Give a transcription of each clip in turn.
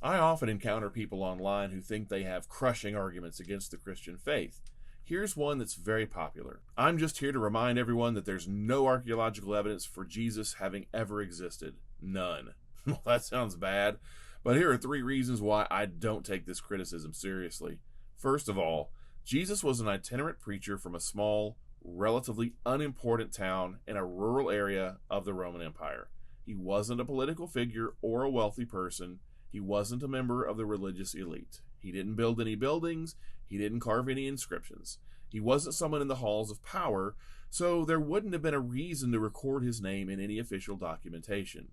I often encounter people online who think they have crushing arguments against the Christian faith. Here's one that's very popular. I'm just here to remind everyone that there's no archaeological evidence for Jesus having ever existed. None. Well, that sounds bad, but here are 3 reasons why I don't take this criticism seriously. First of all, Jesus was an itinerant preacher from a small, relatively unimportant town in a rural area of the Roman Empire. He wasn't a political figure or a wealthy person. He wasn't a member of the religious elite. He didn't build any buildings. He didn't carve any inscriptions. He wasn't someone in the halls of power, so there wouldn't have been a reason to record his name in any official documentation.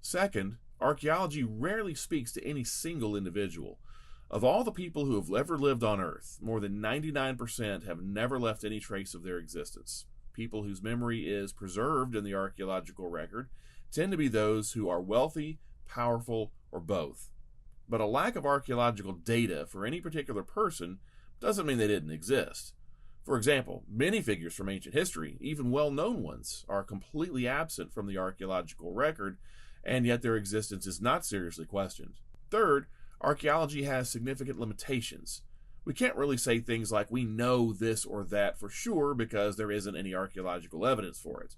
Second, archaeology rarely speaks to any single individual. Of all the people who have ever lived on Earth, more than 99% have never left any trace of their existence. People whose memory is preserved in the archaeological record tend to be those who are wealthy, powerful, or both. But a lack of archaeological data for any particular person doesn't mean they didn't exist. For example, many figures from ancient history, even well-known ones, are completely absent from the archaeological record, and yet their existence is not seriously questioned. Third, archaeology has significant limitations. We can't really say things like we know this or that for sure because there isn't any archaeological evidence for it.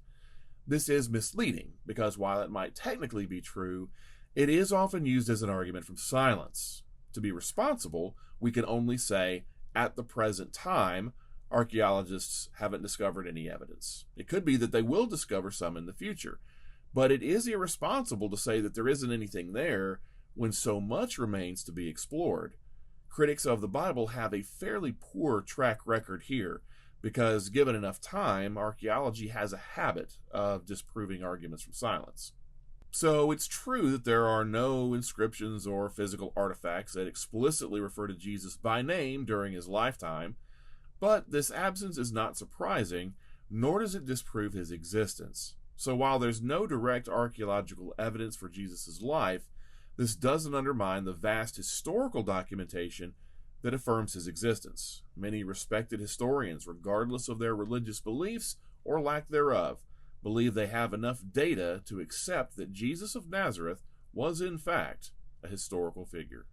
This is misleading because while it might technically be true, it is often used as an argument from silence. To be responsible, we can only say, at the present time, archaeologists haven't discovered any evidence. It could be that they will discover some in the future, but it is irresponsible to say that there isn't anything there when so much remains to be explored. Critics of the Bible have a fairly poor track record here because, given enough time, archaeology has a habit of disproving arguments from silence. So it's true that there are no inscriptions or physical artifacts that explicitly refer to Jesus by name during his lifetime, but this absence is not surprising, nor does it disprove his existence. So while there's no direct archaeological evidence for Jesus' life, this doesn't undermine the vast historical documentation that affirms his existence. Many respected historians, regardless of their religious beliefs or lack thereof, believe they have enough data to accept that Jesus of Nazareth was in fact a historical figure.